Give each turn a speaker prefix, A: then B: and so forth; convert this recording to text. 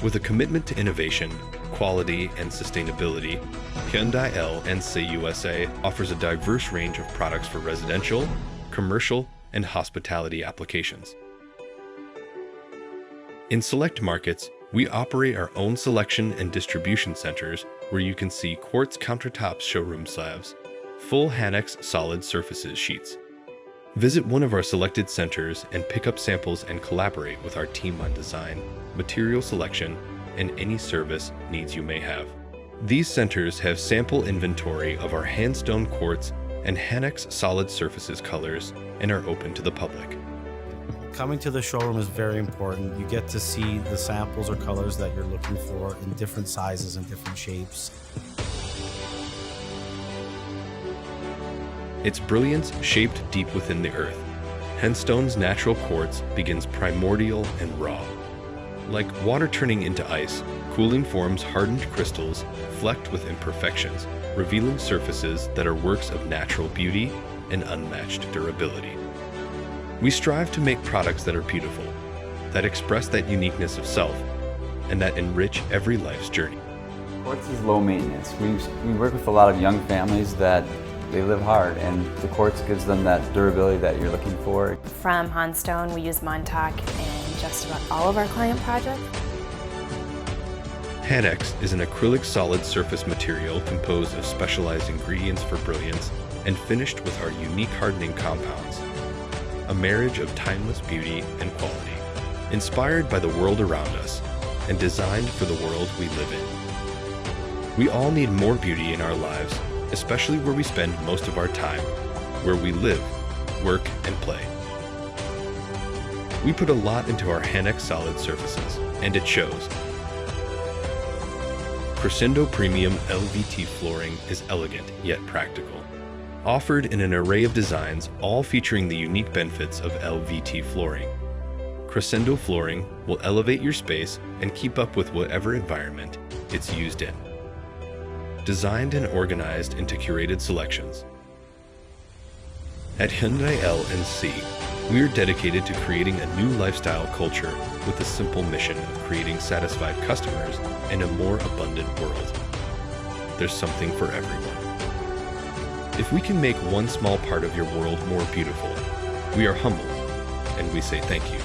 A: With a commitment to innovation, quality, and sustainability, Hyundai L&C USA offers a diverse range of products for residential, commercial, and hospitality applications. In select markets, we operate our own selection and distribution centers where you can see Quartz countertop showroom slabs, full Hanex Solid Surfaces sheets. Visit one of our selected centers and pick up samples and collaborate with our team on design, material selection, and any service needs you may have. These centers have sample inventory of our HanStone Quartz and Hanex Solid Surfaces colors and are open to the public.
B: Coming to the showroom is very important. You get to see the samples or colors that you're looking for in different sizes and different shapes.
A: Its brilliance shaped deep within the earth. HanStone's natural quartz begins primordial and raw. Like water turning into ice, cooling forms hardened crystals flecked with imperfections, revealing surfaces that are works of natural beauty and unmatched durability. We strive to make products that are beautiful, that express that uniqueness of self, and that enrich every life's journey.
C: Quartz is low maintenance. We work with a lot of young families that they live hard, and the quartz gives them that durability that you're looking for.
D: From HanStone, we use Montauk in just about all of our client projects.
A: Hanex is an acrylic solid surface material composed of specialized ingredients for brilliance and finished with our unique hardening compounds. A marriage of timeless beauty and quality, inspired by the world around us and designed for the world we live in. We all need more beauty in our lives, especially where we spend most of our time, where we live, work, and play. We put a lot into our Hanex Solid Surfaces, and it shows. Crescendo Premium LVT flooring is elegant yet practical. Offered in an array of designs, all featuring the unique benefits of LVT flooring. Crescendo flooring will elevate your space and keep up with whatever environment it's used in. Designed and organized into curated selections. At Hyundai L&C, we are dedicated to creating a new lifestyle culture with the simple mission of creating satisfied customers and a more abundant world. There's something for everyone. If we can make one small part of your world more beautiful, we are humbled and we say thank you.